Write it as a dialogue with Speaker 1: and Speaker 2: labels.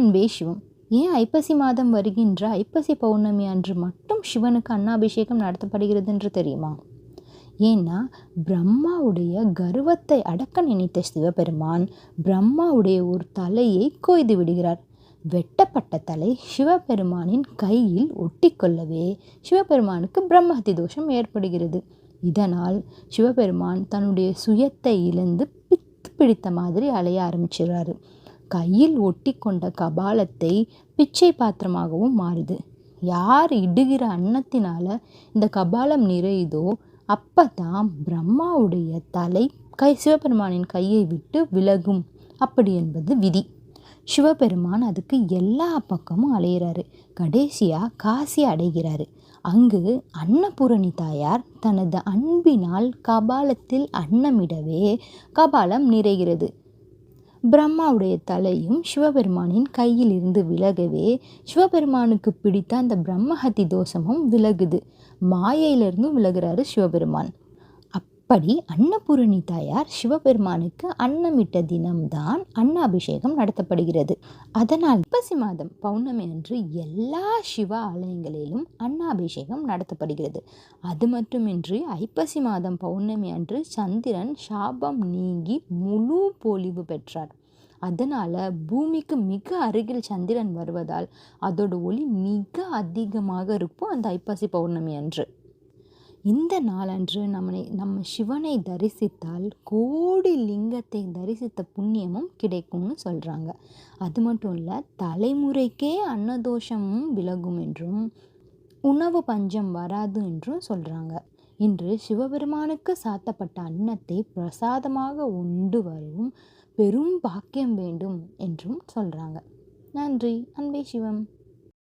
Speaker 1: அன்பே சிவம். ஏன் ஐப்பசி மாதம் வருகின்ற ஐப்பசி பௌர்ணமி அன்று மட்டும் சிவனுக்கு அன்னாபிஷேகம் நடத்தப்படுகிறது என்று தெரியுமா? ஏன்னா பிரம்மாவுடைய கர்வத்தை அடக்க நினைத்த சிவபெருமான் பிரம்மாவுடைய ஒரு தலையை கொய்து விடுகிறார். வெட்டப்பட்ட தலை சிவபெருமானின் கையில் ஒட்டிக்கொள்ளவே சிவபெருமானுக்கு பிரம்மஹத்தி தோஷம் ஏற்படுகிறது. இதனால் சிவபெருமான் தன்னுடைய சுயத்தை இழந்து பித்து பிடித்த மாதிரி அலைய ஆரம்பிச்சிடுறாரு. கையில் ஒட்டி கொண்ட கபாலத்தை பிச்சை பாத்திரமாகவும் மாறுது. யார் இடுகிற அன்னத்தினால இந்த கபாலம் நிறையுதோ அப்பதான் பிரம்மாவுடைய தலை சிவபெருமானின் கையை விட்டு விலகும். அப்படி என்பது விதி. சிவபெருமான் அதுக்கு எல்லா பக்கமும் அலையிறாரு. கடைசியா காசி அடைகிறாரு. அங்கு அன்னபூரணி தாயார் தனது அன்பினால் கபாலத்தில் அன்னமிடவே கபாலம் நிறைகிறது. பிரம்மாவுடைய தலையும் சிவபெருமானின் கையில் இருந்து விலகவே சிவபெருமானுக்கு பிடித்த அந்த பிரம்மஹத்தி தோஷமும் விலகுது. மாயையிலிருந்தும் விலகிறாரு சிவபெருமான். அப்படி அன்னபூரணி தாயார் சிவபெருமானுக்கு அன்னமிட்ட தினம்தான் அன்னாபிஷேகம் நடத்தப்படுகிறது. அதனால் ஐப்பசி மாதம் பௌர்ணமி அன்று எல்லா சிவ ஆலயங்களிலும் அன்னாபிஷேகம் நடத்தப்படுகிறது. அது மட்டுமின்றி ஐப்பசி மாதம் பௌர்ணமி அன்று சந்திரன் சாபம் நீங்கி முழு பொலிவு பெற்றார். அதனால பூமிக்கு மிக அருகில் சந்திரன் வருவதால் அதோட ஒளி மிக அதிகமாக இருக்கும் அந்த ஐப்பசி பௌர்ணமி அன்று. இந்த நாளன்று நம்ம சிவனை தரிசித்தால் கோடி லிங்கத்தை தரிசித்த புண்ணியமும் கிடைக்கும்னு சொல்கிறாங்க. அது மட்டும் இல்லை, தலைமுறைக்கே அன்னதோஷமும் விலகும் என்றும் உணவு பஞ்சம் வராது என்றும் சொல்கிறாங்க. இன்று சிவபெருமானுக்கு சாத்தப்பட்ட அன்னத்தை பிரசாதமாக உண்டு வரும் பெரும் பாக்கியம் வேண்டும் என்றும் சொல்கிறாங்க. நன்றி. அன்பே சிவம்.